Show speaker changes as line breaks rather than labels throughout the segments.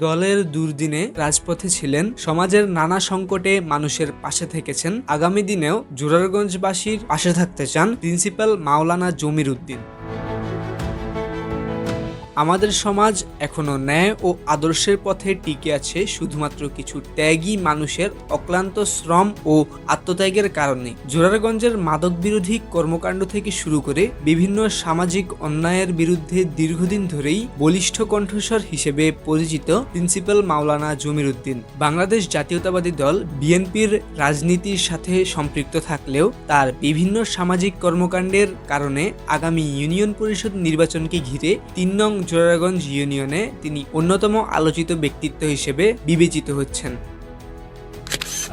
দলের দুর্দিনে রাজপথে ছিলেন, সমাজের নানা সংকটে মানুষের পাশে থেকেছেন। আগামী দিনেও জোরারগঞ্জবাসীর পাশে থাকতে চান প্রিন্সিপাল মাওলানা জমির উদ্দিন। আমাদের সমাজ এখনো ন্যায় ও আদর্শের পথে টিকে আছে শুধুমাত্র কিছু ত্যাগী মানুষের অক্লান্ত শ্রম ও আত্মত্যাগের কারণে। জোরারগঞ্জের মাদক বিরোধী কর্মকাণ্ড থেকে শুরু করে বিভিন্ন সামাজিক অন্যায়ের বিরুদ্ধে দীর্ঘদিন ধরেই বলিষ্ঠ কণ্ঠস্বর হিসেবে পরিচিত প্রিন্সিপাল মাওলানা জমির উদ্দিন বাংলাদেশ জাতীয়তাবাদী দল বিএনপির রাজনীতির সাথে সম্পৃক্ত থাকলেও তার বিভিন্ন সামাজিক কর্মকাণ্ডের কারণে আগামী ইউনিয়ন পরিষদ নির্বাচনকে ঘিরে ৩ নং জোরারগঞ্জ ইউনিয়নে তিনি অন্যতম আলোচিত ব্যক্তিত্ব হিসেবে বিবেচিত হচ্ছেন।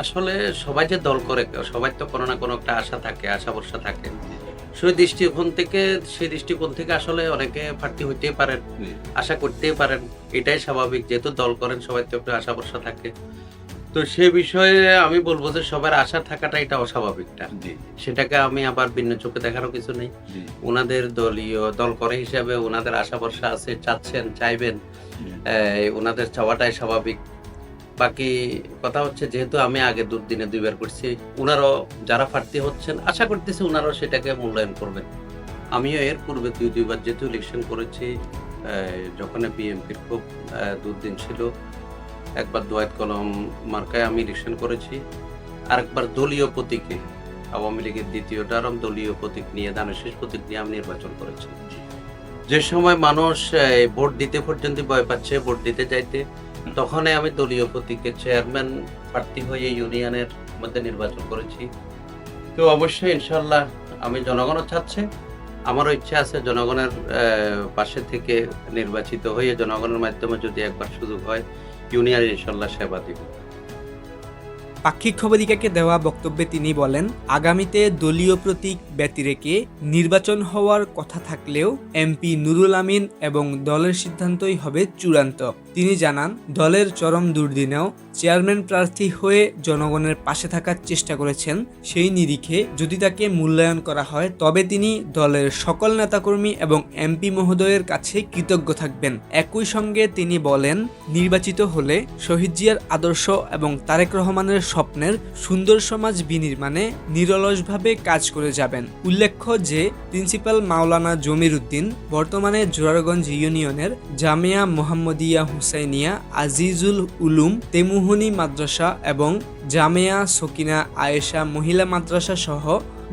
আসলে সবাই যে দল করে, সবাই তো কোনো না কোনো একটা আশা থাকে, আশা ভরসা থাকে। সেই দৃষ্টিকোণ থেকে আসলে অনেকে প্রার্থী হইতেই পারেন, আশা করতেই পারেন, এটাই স্বাভাবিক। যেহেতু দল করেন সবাই তো একটু আশা ভরসা থাকে। তো সে বিষয়ে আমি বলবো যে সবার আশা থাকাটা এটা অস্বাভাবিকটা, সেটাকে আমি আবার ভিন্ন চোখে দেখারও কিছু নেই। ওনাদের দল করে হিসাবে ওনাদের আশা ভরসা আছে, চাইবেন, ওনাদের চাওয়াটাই স্বাভাবিক। বাকি কথা হচ্ছে, যেহেতু আমি আগে দুর্দিনে 2 বার করছি, ওনারও যারা প্রার্থী হচ্ছেন আশা করতেছি ওনারও সেটাকে মূল্যায়ন করবেন। আমিও এর পূর্বে 2 বার যেহেতু ইলেকশন করেছি, যখন বিএনপির খুব দুর্দিন ছিল, একবার দোয়াত কলম মার্কায় আমি ইলেকশন করেছি, আরেকবার দলীয় প্রতীকে আওয়ামী লীগের দ্বিতীয় টার্ম দলীয় প্রতীক নিয়ে, ধানের শীষ প্রতীক নিয়ে আমি নির্বাচন করেছি। যে সময় মানুষ ভোট দিতে পর্যন্ত ভয় পাচ্ছে ভোট দিতে যাইতে, তখনই আমি দলীয় প্রতীকের চেয়ারম্যান প্রার্থী হয়ে ইউনিয়নের মধ্যে নির্বাচন করেছি। তো অবশ্যই ইনশাল্লাহ আমি জনগণও চাচ্ছে, আমারও ইচ্ছা আছে জনগণের পাশে থেকে নির্বাচিত হয়ে জনগণের মাধ্যমে যদি একবার সুযোগ হয় ইউনিয়নের ইনশাল্লাহ সেবা দিব।
পাক্ষিক খবরিকাকে দেওয়া বক্তব্যে তিনি বলেন, আগামীতে দলীয় প্রতীক ব্যতিরেকে নির্বাচন হওয়ার কথা থাকলেও এমপি নুরুল আমিন এবং দলের সিদ্ধান্তই হবে চূড়ান্ত। তিনি জানান, দলের চরম দুর্দিনেও চেয়ারম্যান প্রার্থী হয়ে জনগণের পাশে থাকার চেষ্টা করেছেন। সেই নিরিখে যদি তাকে মূল্যায়ন করা হয় তবে তিনি দলের সকল নেতাকর্মী এবং এমপি মহোদয়ের কাছে কৃতজ্ঞ থাকবেন। একই সঙ্গে তিনি বলেন, নির্বাচিত হলে শহীদ জিয়ার আদর্শ এবং তারেক রহমানের স্বপ্নের সুন্দর সমাজ বিনির্মাণে নিরলসভাবে কাজ করে যাবেন। উল্লেখ্য যে প্রিন্সিপাল মাওলানা জমির উদ্দিন বর্তমানে জোরারগঞ্জ ইউনিয়নের জামিয়া মোহাম্মদিয়া হুসাইনিয়া আজিজুল উলুম তেমুহনী মাদ্রাসা এবং জামিয়া সকিনা আয়েশা মহিলা মাদ্রাসা সহ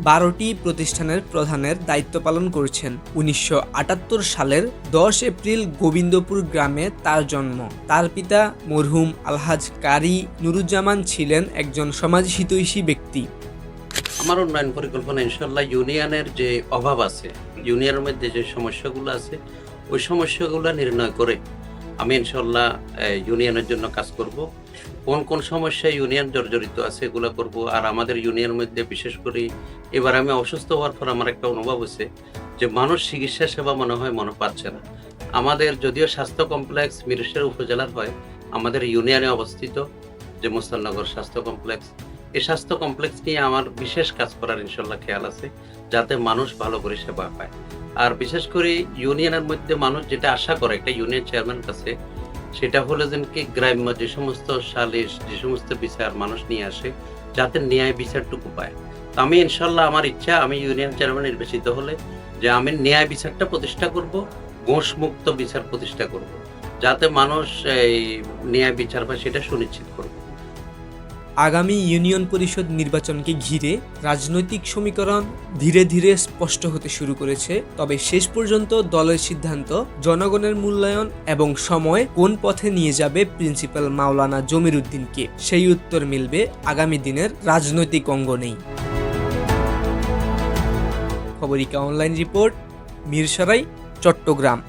12টি প্রতিষ্ঠানের প্রধানের দায়িত্ব পালন করছেন। 1978 সালের 10 এপ্রিল গোবিন্দপুর গ্রামে তার জন্ম। তার পিতা মরহুম আলহাজ কারি নুরুজ্জামান ছিলেন একজন সমাজহিতৈষী ব্যক্তি।
আমার উন্নয়ন পরিকল্পনা ইনশাল্লাহ ইউনিয়নের যে অভাব আছে, ইউনিয়নের মধ্যে যে সমস্যাগুলো আছে, ওই সমস্যাগুলো নির্ণয় করে আমি ইনশাল্লাহ ইউনিয়নের জন্য কাজ করব। কোন সমস্যা ইউনিয়ন জর্জরিত আছে এগুলো করব। আর আমাদের ইউনিয়নের মধ্যে বিশেষ করে এবার আমি অসুস্থ হওয়ার পর আমার একটা অনুভব হয়েছে যে মানুষ চিকিৎসা সেবা মনে পাচ্ছে না। আমাদের যদিও স্বাস্থ্য কমপ্লেক্স মিরসরাই উপজেলার হয়, আমাদের ইউনিয়নে অবস্থিত যে মুস্তাননগর স্বাস্থ্য কমপ্লেক্স, এই স্বাস্থ্য কমপ্লেক্স নিয়ে আমার বিশেষ কাজ করার ইনশাল্লাহ খেয়াল আছে, যাতে মানুষ ভালো করে সেবা পায়। আর বিশেষ করে ইউনিয়নের মধ্যে মানুষ যেটা আশা করে একটা ইউনিয়ন চেয়ারম্যান কাছে, সেটা হলো যেন কি গ্রাম্য যে সমস্ত সালিশ, যে সমস্ত বিচার মানুষ নিয়ে আসে, যাতে ন্যায় বিচারটুকু পায়। তো আমি ইনশাল্লাহ আমার ইচ্ছা, আমি ইউনিয়ন চেয়ারম্যান নির্বাচিত হলে যে আমি ন্যায় বিচারটা প্রতিষ্ঠা করব, ঘোষমুক্ত বিচার প্রতিষ্ঠা করব, যাতে মানুষ এই ন্যায় বিচার পায় সেটা সুনিশ্চিত করব।
আগামী ইউনিয়ন পরিষদ নির্বাচনকে ঘিরে রাজনৈতিক সমীকরণ ধীরে ধীরে স্পষ্ট হতে শুরু করেছে। তবে শেষ পর্যন্ত দলের সিদ্ধান্ত, জনগণের মূল্যায়ন এবং সময় কোন পথে নিয়ে যাবে প্রিন্সিপাল মাওলানা জমির উদ্দিনকে, সেই উত্তর মিলবে আগামী দিনের রাজনৈতিক অঙ্গনেই। খবরিকা অনলাইন রিপোর্ট, মিরসরাই, চট্টগ্রাম।